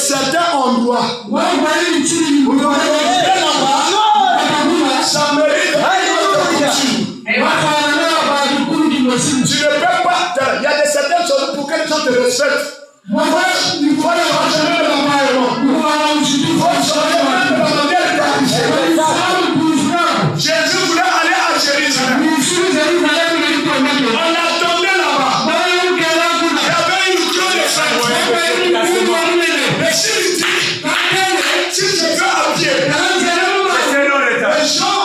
certains endroits. Ça mérite. Tu ne peux pas. Il y a des certaines choses pour que les gens te respectent. Il faut les enchaîner de la main. Jésus voulait aller à Jérusalem. On l'attendait là-bas. Il y avait une grande fête. Mais s'il dit, si je vais à pied, les gens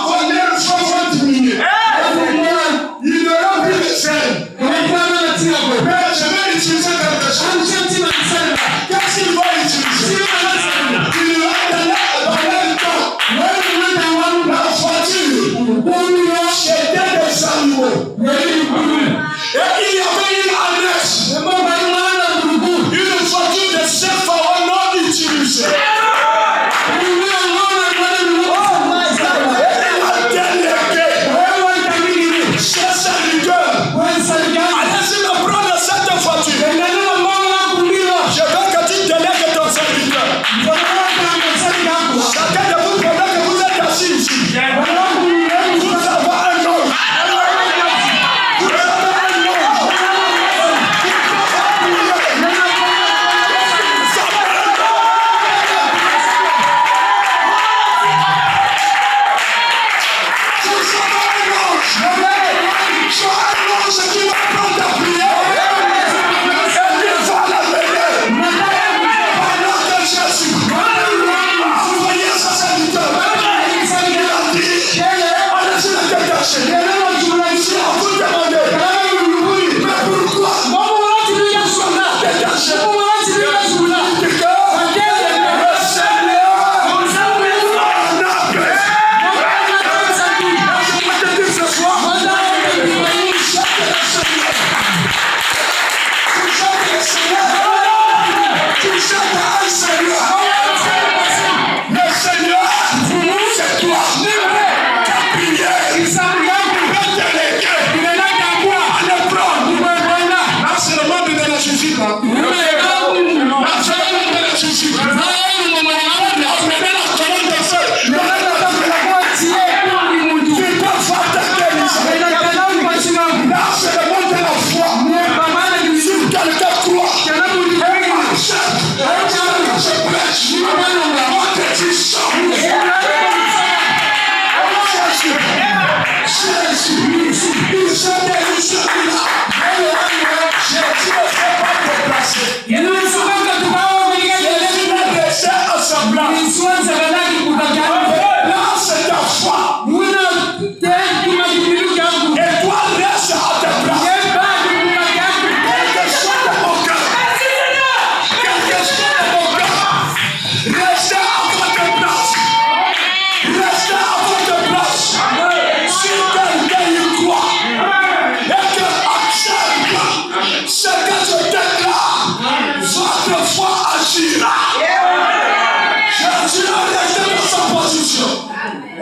vont diminuer. Il ne aura plus de scène. Mais je vais utiliser quelque chose. Qu'est-ce qu'il va utiliser? Il va donner dans le temps. La voiture. C'était des animaux. Et il y avait une annexe. Une voiture de 7 pharaons non utilisée.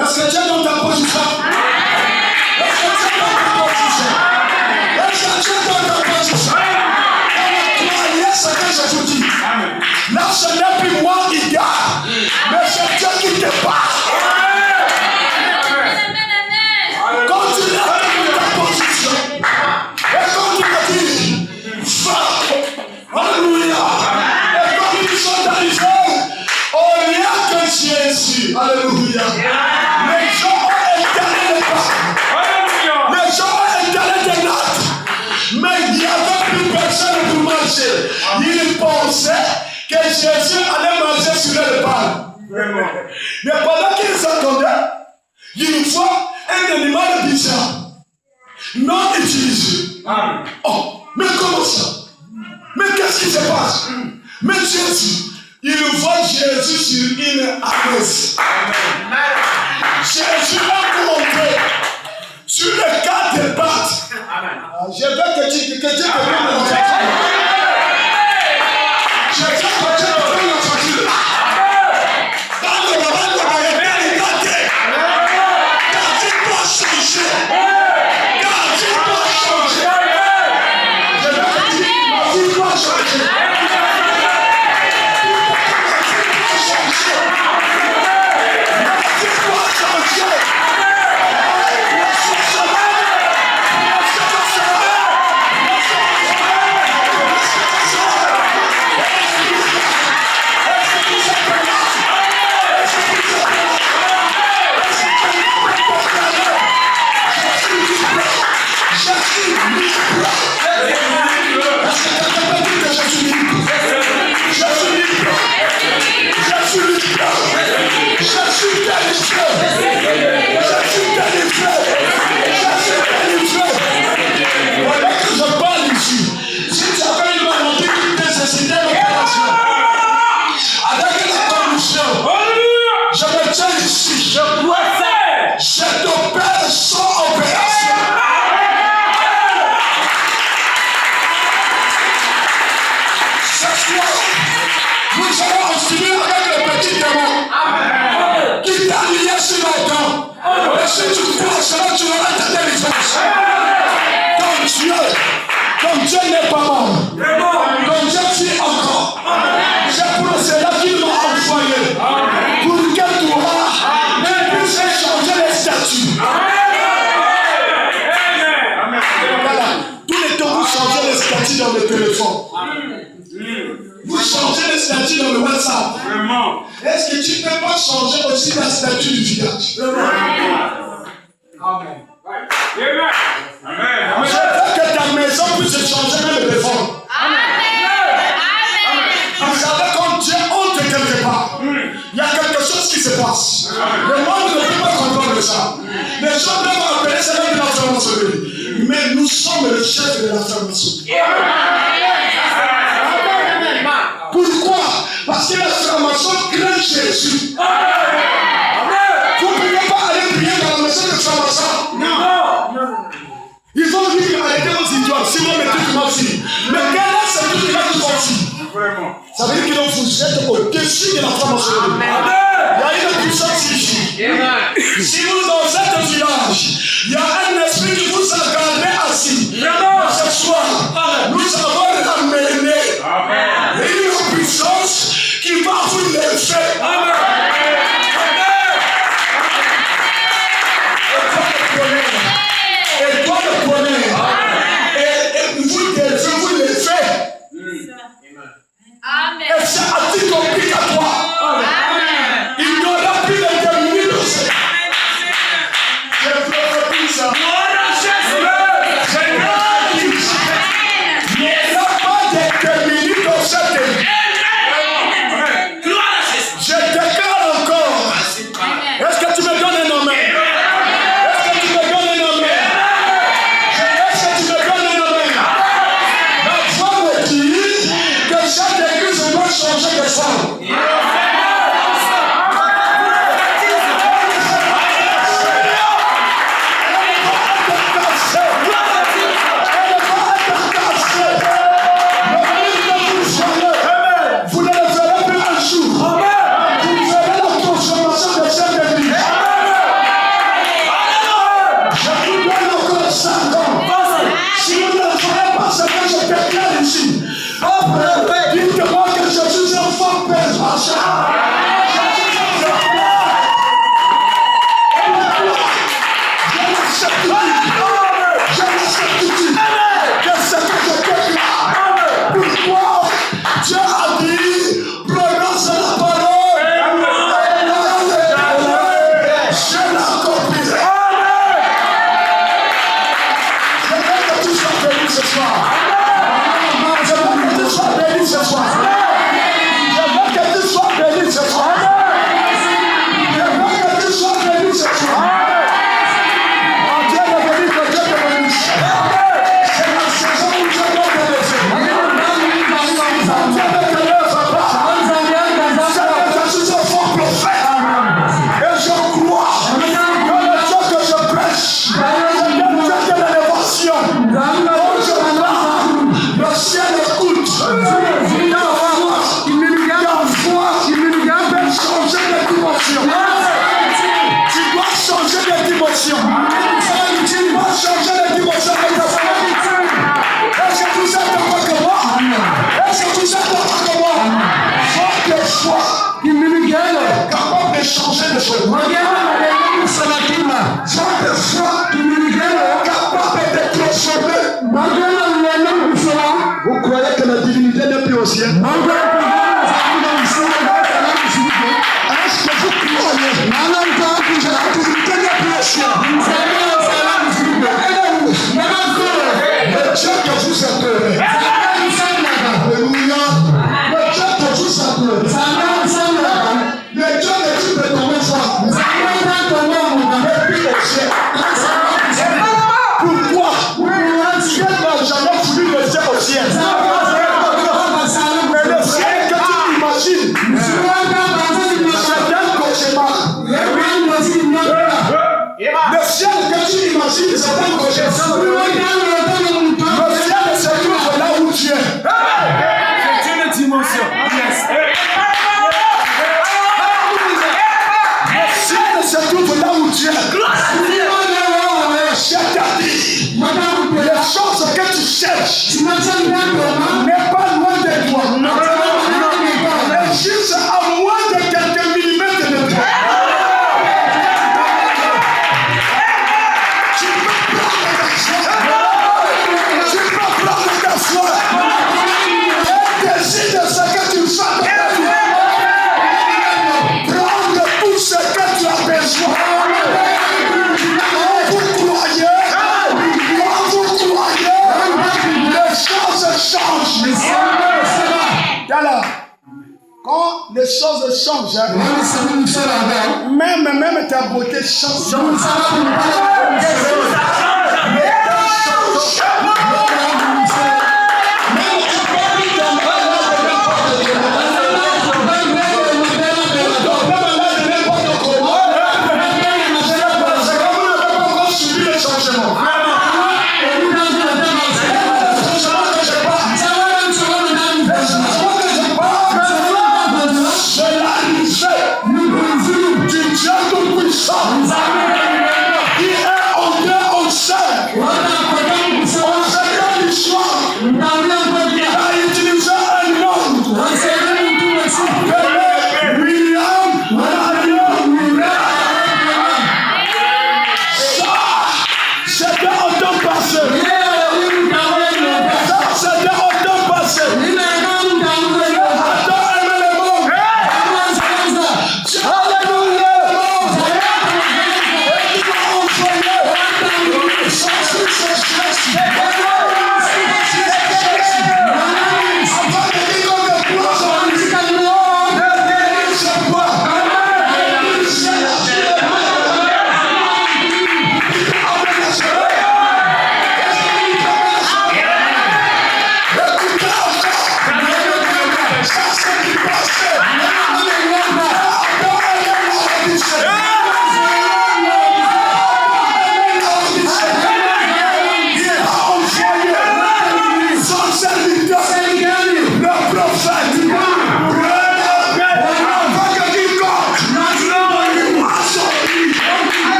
Est-ce que tu es dans ta position? Est-ce que tu es dans ta position? Est-ce que tu es dans ta position? Croyez ce que je vous dis. Là, ce n'est plus moi qui garde, mais c'est Dieu qui te parle. Quand tu es dans ta position, et quand tu me dis, va, alléluia, et quand ils sont arrivés, au lieu que Jésus, alléluia. Les gens ont installé les pas. Les gens ont installé des notes. Mais il n'y avait plus personne pour marcher. Ils pensaient que Jésus allait marcher sur les pas. Mais pendant qu'ils attendaient, il voit un animal bizarre, non utilisé. Oh, mais comment ça? Mais qu'est-ce qui se passe? Mais Jésus, il voit Jésus sur une ânesse. Jésus a monté sur le cas de pattes. Je veux que tu te prennes la voiture. Je veux que tu te prennes la voiture. Quand tu dois changer. Quand tu dois changer. Je veux que tu dois changer. Comme Dieu n'est pas mort, comme Dieu vit encore, c'est pour cela qu'il m'a envoyé, pour que toi, puisses changer les statuts. Voilà, tous les temps vous changez les statuts dans le téléphone. Vous changez les statuts dans le WhatsApp. Est-ce que tu ne peux pas changer aussi la statue du village? Amen. Amen. Je veux que ta maison puisse changer même le téléphone. Vous savez, quand Dieu honte quelque part, il y a quelque chose qui se passe. Le monde ne peut pas comprendre ça. Les gens peuvent appeler ça de la franc-maçonnerie. Mais nous sommes le chef de la franc-maçonnerie. Pourquoi? Parce que la franc-maçon craint Jésus. Vous ne pouvez pas aller prier dans la maison de franc-maçon. Non. Ils vont dire arrêtez vos histoires, si vous mettez tout aussi. Mais quel est ce qui va tout aussi? Ça veut dire qu'ils vont vous jeter au-dessus de la franc-maçonnerie. Il y a une puissance ici. Si vous dans cet village, il y a un esprit qui vous a gardé assis. Ce soir, nous avons ramené une puissance qui va vous lever. Amen. Et toi le prenez. Et vous les faites. Amen. Et c'est à titre obligatoire. Il n'y aura plus d'interminable. Je prophétise ça. Il n'y aura pas d'interminable dans cette vie. Je déclare encore. Est-ce que tu me donnes un amen? Est-ce que tu me donnes un amen? Est-ce que tu me donnes un amen? La foi me dit que chaque église doit changer de forme. Vous ne le verrez plus un jour. Vous verrez la transformation de cette église. Je vous donne encore 5 ans. Si vous ne le ferez pas, c'est que je déclare ici. Dites-moi que je suis un fort père. J'ai la certitude que c'est que je déclare. Pourquoi Dieu a dit, prononce la parole. Je l'accomplirai. Je veux que tu sois béni ce soir. Je veux que tu sois béni ce soir. Je veux que tu sois béni ce soir. Je veux que tu sois béni ce soir. Oh, Dieu te bénisse, que Dieu te bénisse. C'est la saison où Dieu doit te laisser. Je suis un fort prophète. Et je crois que le Dieu que je prêche, c'est le Dieu de l'élévation. Quand je parle, le ciel écoute. Il y a foi peut changer de dimension. Tu dois changer de dimension. Tu dois changer de dimension. Est-ce que vous êtes d'accord que moi? Est-ce que vous êtes d'accord que moi? Faut que foi capable de changer de choses. Faut que foi capable de transformer. Vous croyez que la divinité n'est plus au ciel? Est-ce que vous croyez que la divinité n'est plus au ciel? ciel. Mais le ciel que tu imagines, c'est un cauchemar. Le ciel que tu imagines, c'est un cauchemar. Le ciel se trouve là où tu es. C'est une dimension. Yes. Le ciel se trouve là où tu es. Je t'ai dit, les choses que tu cherches n'est pas loin de toi. Mais juste à moins de quelques millimètres de toi. Tu peux prendre ta foi. Et décide de ce que tu fais de ta vie. Prends tout ce que tu as besoin. Quand les choses changent, même ta beauté change.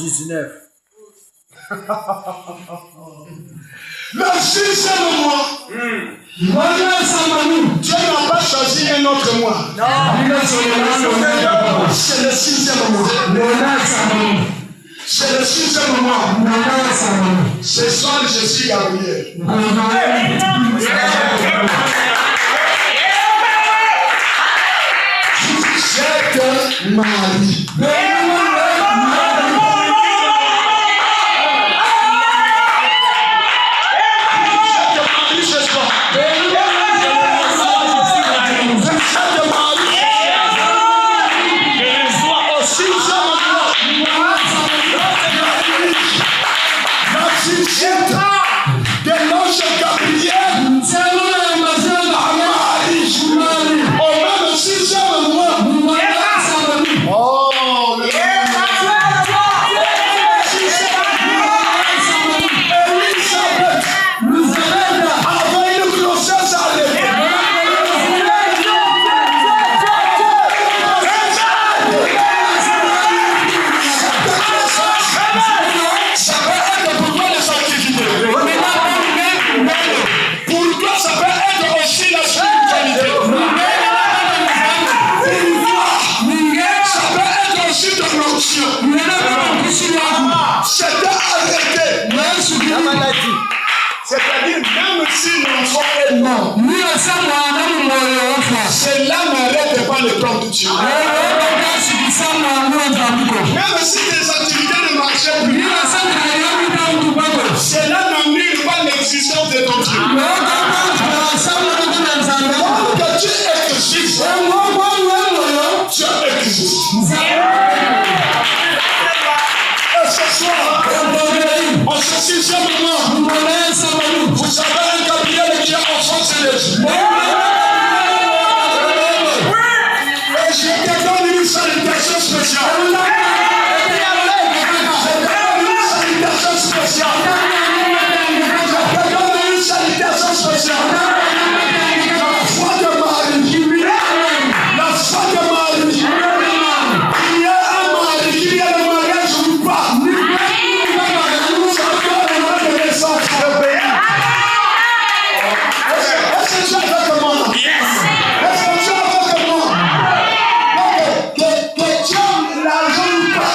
19. Le 6e mois. Dieu n'a pas choisi un autre mois. C'est le 6e mois. C'est le 6e mois. Ce soir, je suis Gabriel. Cette Marie. C'est-à-dire, même si l'enfant est mort, c'est là n'arrête pas le plan de Dieu. Même si tes activités ne marchaient plus, c'est là n'annule pas l'existence de ton Dieu. Tant que tu existes, Dieu existe. Et ce soir, en ce 6e mois, vous avez un Gabriel qui a enfoncé les yeux. Et je te donne une salutation spéciale. Je te donne une salutation spéciale. La foi de Marie. La foi de Marie. Il y a un mari, il y a le mariage ou pas. Ça doit le de naissance. Est-ce que tu as fait comment? Est-ce que tu as fait comment? Que tu as l'argent ou pas?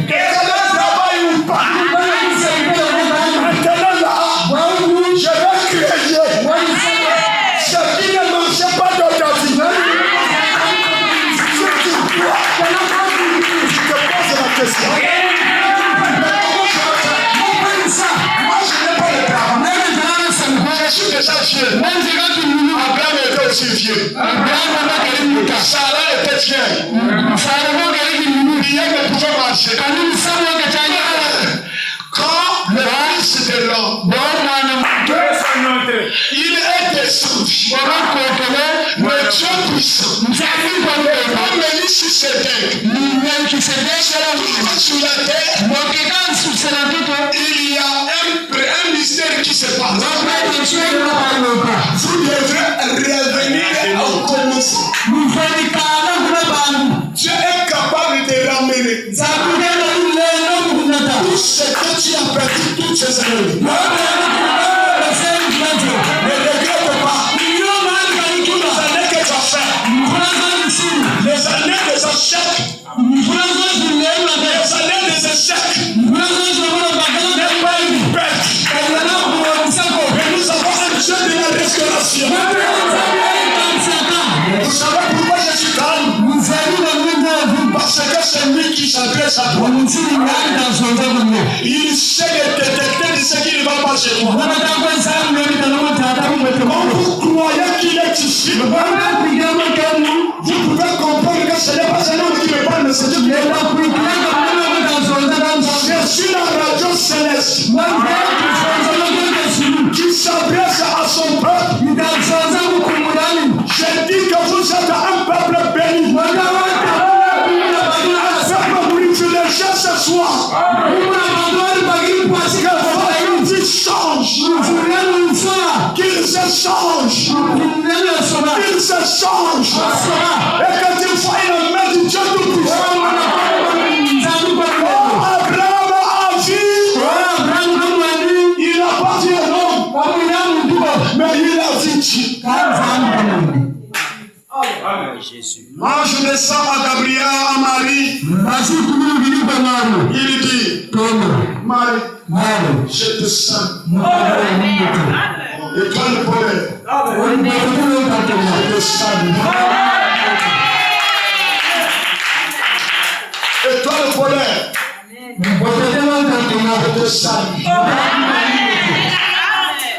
Que tu as le travail ou pas? Maintenant là, je vais créer ce qui ne marchait pas dans ta vie. Je te pose la question. Moi, je n'ai pas le temps. Je suis déjà vieux. Abraham était aussi vieux. Sarah était vieille. Rien ne pouvait marcher. Quand le fils de l'homme, il est descendu. Le Dieu puissant. Comme Melchisédek. Sur la terre, il y a un mystère qui se passe. Vous devrez revenir au commencement. Dieu est capable de ramener tout ce que tu as perdu toutes ces années. Ne regrette pas. Toutes les années que tu as fait, les années des échecs, n'est pas une perte. Mais nous avons un Dieu de la restauration. Vous savez pourquoi je suis calme? Parce que c'est lui qui s'adresse à toi. Il sait détecter de ce qui ne va pas chez toi. Quand vous croyez qu'il est ici, vous pouvez comprendre que ce n'est pas un homme qui me parle, mais c'est Dieu qui est là. Je suis la radio céleste qui s'adresse à son peuple. Je dis que vous êtes un peuple béni. Un peuple privilégié ce soir. Que votre vie change. Qu'il se change. Qu'il se change. Et que tu vois une main du Dieu tout-puissant. descend à Gabriel, à Marie. Il dit, Marie, je te salue. Et toi le bonheur, je te salue. Et toi le bonheur, je te salue.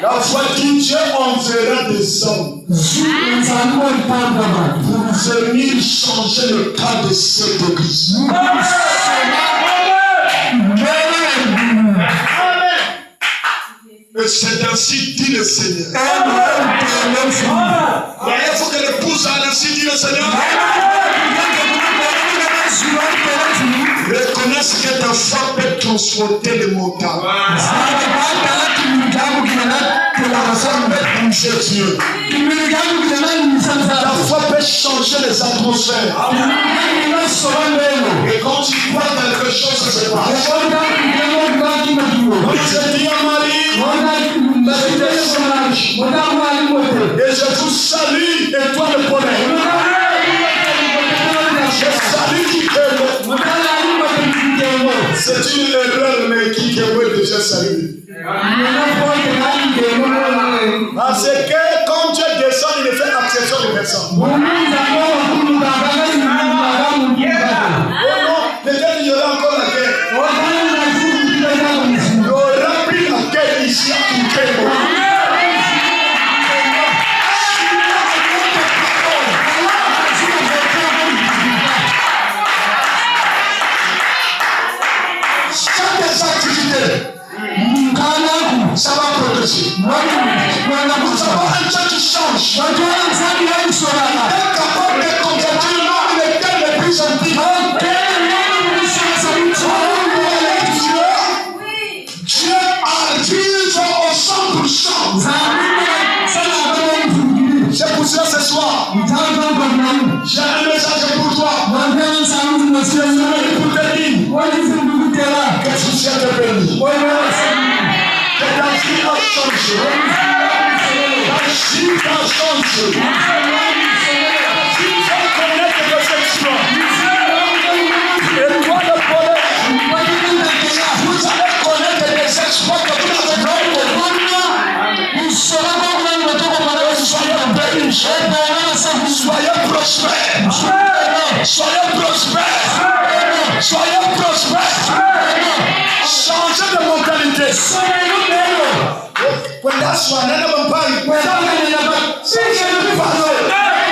La foi dit Dieu enverra des hommes pour venir changer le cas de cette église. Et c'est ainsi dit le Seigneur. Il faut que l'épouse a ainsi dit le Seigneur. Reconnaisse que ta foi peut transporter les montagnes. Ta foi peut bouger Dieu. Ta foi peut changer les atmosphères. Et quand tu crois quelque chose se passe. Je dis à Marie, et je vous salue, et toi le bonheur. Je salue qui t'aime. C'est une erreur, mais qui t'aime déjà salué. Parce que quand Dieu descend, il ne fait acception de personne. Oh non, peut-être il y aura encore la guerre. Il y aura plus la guerre ici à Kinkémo. Ça va progresser. Nous avons un Dieu qui change. Il est capable de convertir l'homme et le plus antique. Dieu arrive au 100%. C'est pour cela ce soir. J'ai un message pour toi. Que tu sois béni. Que ta vie a changé. Ta vie a changé. Tu vas connaître les exploits. Et toi le bonheur. Vous allez connaître les exploits que vous avez fait. Soyez bénis. Soyez prospères. Soyez prospères. Soyez prospères. Changez de mentalité. When that's one,